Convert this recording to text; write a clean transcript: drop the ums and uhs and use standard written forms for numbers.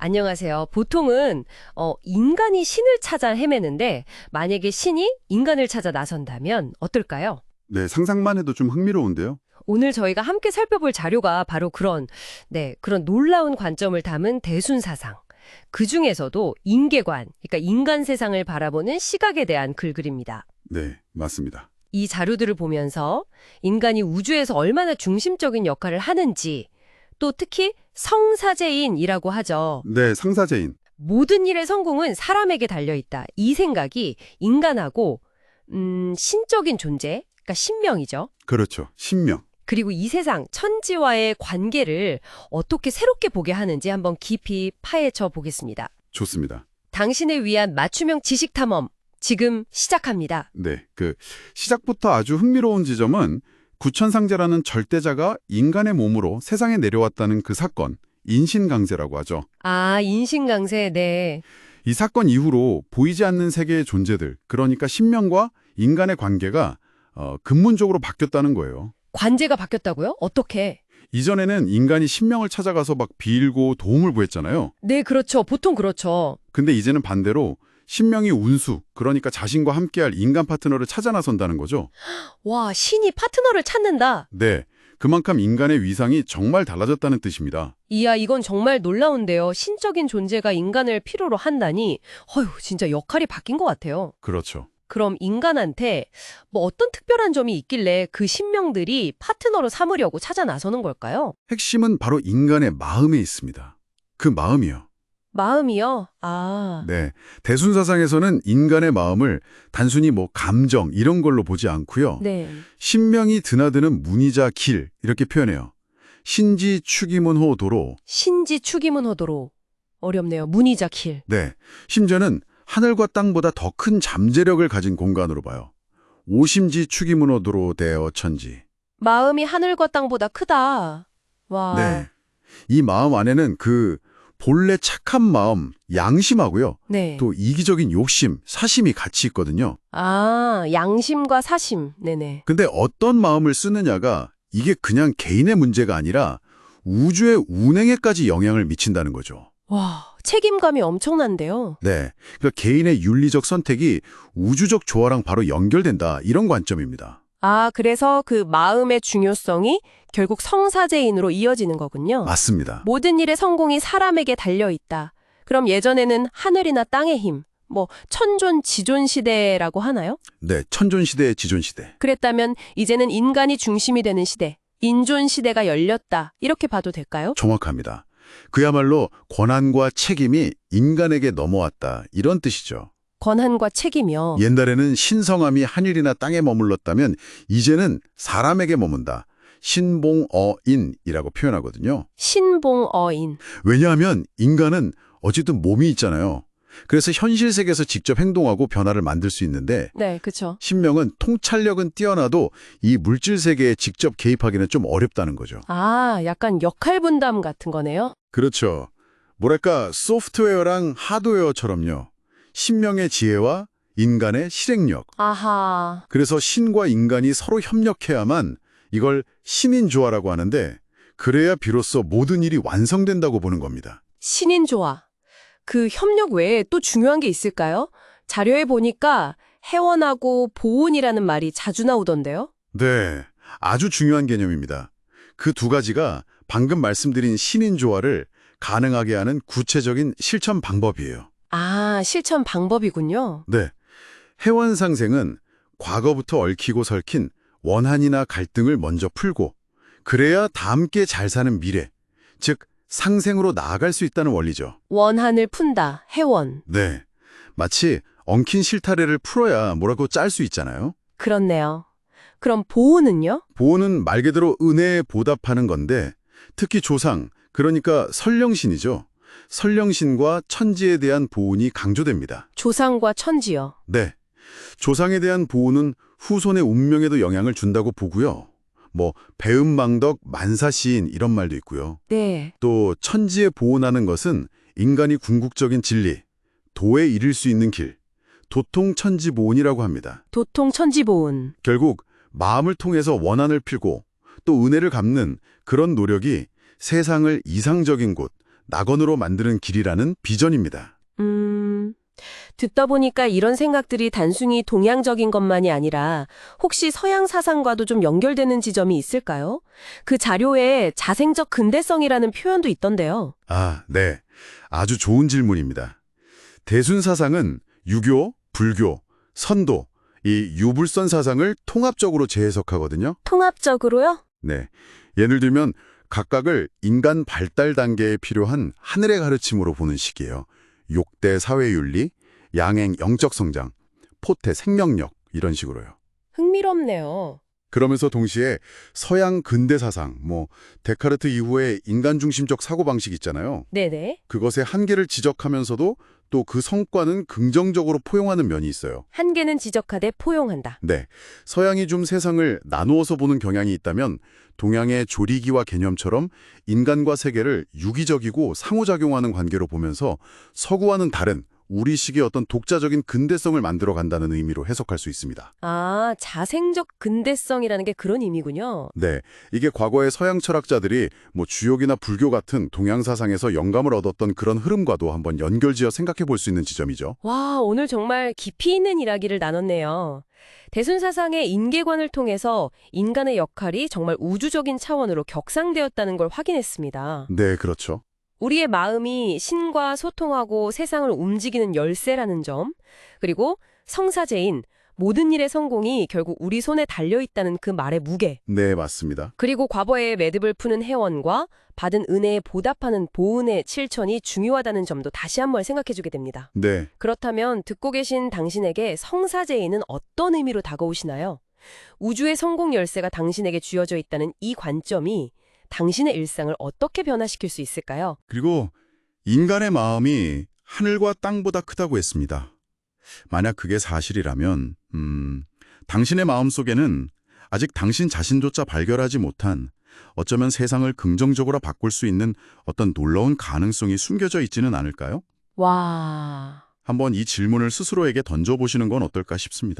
안녕하세요. 보통은 인간이 신을 찾아 헤매는데 만약에 신이 인간을 찾아 나선다면 어떨까요? 네, 상상만 해도 좀 흥미로운데요. 오늘 저희가 함께 살펴볼 자료가 바로 그런 놀라운 관점을 담은 대순사상. 그중에서도 인계관, 그러니까 인간 세상을 바라보는 시각에 대한 글들입니다. 네, 맞습니다. 이 자료들을 보면서 인간이 우주에서 얼마나 중심적인 역할을 하는지, 또 특히 성사제인이라고 하죠. 네, 상사제인. 모든 일의 성공은 사람에게 달려있다. 이 생각이 인간하고 신적인 존재, 그러니까 신명이죠. 그렇죠. 신명. 그리고 이 세상 천지와의 관계를 어떻게 새롭게 보게 하는지 한번 깊이 파헤쳐 보겠습니다. 좋습니다. 당신을 위한 맞춤형 지식 탐험 지금 시작합니다. 네, 시작부터 아주 흥미로운 지점은 구천상제라는 절대자가 인간의 몸으로 세상에 내려왔다는 그 사건, 인신강제라고 하죠. 아, 인신강세, 네. 이 사건 이후로 보이지 않는 세계의 존재들, 그러니까 신명과 인간의 관계가 근본적으로 바뀌었다는 거예요. 관제가 바뀌었다고요? 어떻게? 이전에는 인간이 신명을 찾아가서 막 빌고 도움을 구했잖아요. 네, 그렇죠. 보통 그렇죠. 근데 이제는 반대로 신명이 운수, 그러니까 자신과 함께할 인간 파트너를 찾아 나선다는 거죠. 와, 신이 파트너를 찾는다. 네, 그만큼 인간의 위상이 정말 달라졌다는 뜻입니다. 이야, 이건 정말 놀라운데요. 신적인 존재가 인간을 필요로 한다니, 진짜 역할이 바뀐 것 같아요. 그렇죠. 그럼 인간한테 뭐 어떤 특별한 점이 있길래 그 신명들이 파트너로 삼으려고 찾아 나서는 걸까요? 핵심은 바로 인간의 마음에 있습니다. 그 마음이요. 마음이요? 아, 네, 대순사상에서는 인간의 마음을 단순히 감정 이런 걸로 보지 않고요. 네. 신명이 드나드는 문이자 길 이렇게 표현해요. 신지 추기문호 도로. 신지 추기문호도로. 어렵네요. 문이자 길. 네, 심지어는 하늘과 땅보다 더 큰 잠재력을 가진 공간으로 봐요. 오심지 추기문호 도로 대어 천지. 마음이 하늘과 땅보다 크다. 와. 네, 이 마음 안에는 본래 착한 마음, 양심하고요. 네. 또 이기적인 욕심, 사심이 같이 있거든요. 아, 양심과 사심. 네네. 근데 어떤 마음을 쓰느냐가 이게 그냥 개인의 문제가 아니라 우주의 운행에까지 영향을 미친다는 거죠. 와, 책임감이 엄청난데요. 네, 그러니까 개인의 윤리적 선택이 우주적 조화랑 바로 연결된다 이런 관점입니다. 아, 그래서 그 마음의 중요성이 결국 성사제인으로 이어지는 거군요. 맞습니다. 모든 일의 성공이 사람에게 달려있다. 그럼 예전에는 하늘이나 땅의 힘, 천존 지존 시대라고 하나요? 네, 천존시대, 지존시대. 그랬다면 이제는 인간이 중심이 되는 시대, 인존 시대가 열렸다. 이렇게 봐도 될까요? 정확합니다. 그야말로 권한과 책임이 인간에게 넘어왔다 이런 뜻이죠. 권한과 책임이요. 옛날에는 신성함이 하늘이나 땅에 머물렀다면 이제는 사람에게 머문다. 신봉어인이라고 표현하거든요. 신봉어인. 왜냐하면 인간은 어쨌든 몸이 있잖아요. 그래서 현실 세계에서 직접 행동하고 변화를 만들 수 있는데 네, 그렇죠. 신명은 통찰력은 뛰어나도 이 물질 세계에 직접 개입하기는 좀 어렵다는 거죠. 아, 약간 역할 분담 같은 거네요. 그렇죠. 뭐랄까 소프트웨어랑 하드웨어처럼요. 신명의 지혜와 인간의 실행력. 아하. 그래서 신과 인간이 서로 협력해야만 이걸 신인조화라고 하는데 그래야 비로소 모든 일이 완성된다고 보는 겁니다. 신인조화. 그 협력 외에 또 중요한 게 있을까요? 자료에 보니까 해원하고 보온이라는 말이 자주 나오던데요. 네, 아주 중요한 개념입니다. 그 두 가지가 방금 말씀드린 신인조화를 가능하게 하는 구체적인 실천 방법이에요. 아, 실천 방법이군요. 네, 해원상생은 과거부터 얽히고 설킨 원한이나 갈등을 먼저 풀고 그래야 다 함께 잘 사는 미래, 즉 상생으로 나아갈 수 있다는 원리죠. 원한을 푼다. 해원. 네, 마치 엉킨 실타래를 풀어야 뭐라고 짤 수 있잖아요. 그렇네요. 그럼 보온은요? 보호는 말 그대로 은혜에 보답하는 건데 특히 조상, 그러니까 설령신이죠. 설령신과 천지에 대한 보온이 강조됩니다. 조상과 천지요. 네, 조상에 대한 보호는 후손의 운명에도 영향을 준다고 보고요. 배은망덕, 만사시인 이런 말도 있고요. 네. 또 천지에 보온하는 것은 인간이 궁극적인 진리, 도에 이를 수 있는 길, 도통천지보온이라고 합니다. 도통천지보온. 결국 마음을 통해서 원한을 필고 또 은혜를 갚는 그런 노력이 세상을 이상적인 곳, 낙원으로 만드는 길이라는 비전입니다. 듣다 보니까 이런 생각들이 단순히 동양적인 것만이 아니라 혹시 서양 사상과도 좀 연결되는 지점이 있을까요? 그 자료에 자생적 근대성이라는 표현도 있던데요. 아, 네. 아주 좋은 질문입니다. 대순사상은 유교, 불교, 선도, 이 유불선 사상을 통합적으로 재해석하거든요. 통합적으로요? 네. 예를 들면 각각을 인간 발달 단계에 필요한 하늘의 가르침으로 보는 식이에요. 욕대 사회윤리, 양행 영적 성장, 포태 생명력 이런 식으로요. 흥미롭네요. 그러면서 동시에 서양 근대 사상, 데카르트 이후의 인간 중심적 사고방식 있잖아요. 네네. 그것의 한계를 지적하면서도 또 그 성과는 긍정적으로 포용하는 면이 있어요. 한계는 지적하되 포용한다. 네, 서양이 좀 세상을 나누어서 보는 경향이 있다면 동양의 조리기와 개념처럼 인간과 세계를 유기적이고 상호작용하는 관계로 보면서 서구와는 다른 우리식의 어떤 독자적인 근대성을 만들어 간다는 의미로 해석할 수 있습니다. 아, 자생적 근대성이라는 게 그런 의미군요. 네, 이게 과거의 서양 철학자들이 주역이나 불교 같은 동양 사상에서 영감을 얻었던 그런 흐름과도 한번 연결지어 생각해 볼 수 있는 지점이죠. 와, 오늘 정말 깊이 있는 이야기를 나눴네요. 대순사상의 인계관을 통해서 인간의 역할이 정말 우주적인 차원으로 격상되었다는 걸 확인했습니다. 네, 그렇죠. 우리의 마음이 신과 소통하고 세상을 움직이는 열쇠라는 점, 그리고 성사제인 모든 일의 성공이 결국 우리 손에 달려있다는 그 말의 무게, 네, 맞습니다. 그리고 과거의 매듭을 푸는 회원과 받은 은혜에 보답하는 보은의 실천이 중요하다는 점도 다시 한번 생각해주게 됩니다. 네, 그렇다면 듣고 계신 당신에게 성사제인은 어떤 의미로 다가오시나요? 우주의 성공 열쇠가 당신에게 쥐어져 있다는 이 관점이 당신의 일상을 어떻게 변화시킬 수 있을까요? 그리고 인간의 마음이 하늘과 땅보다 크다고 했습니다. 만약 그게 사실이라면 당신의 마음속에는 아직 당신 자신조차 발견하지 못한 어쩌면 세상을 긍정적으로 바꿀 수 있는 어떤 놀라운 가능성이 숨겨져 있지는 않을까요? 와... 한번 이 질문을 스스로에게 던져보시는 건 어떨까 싶습니다.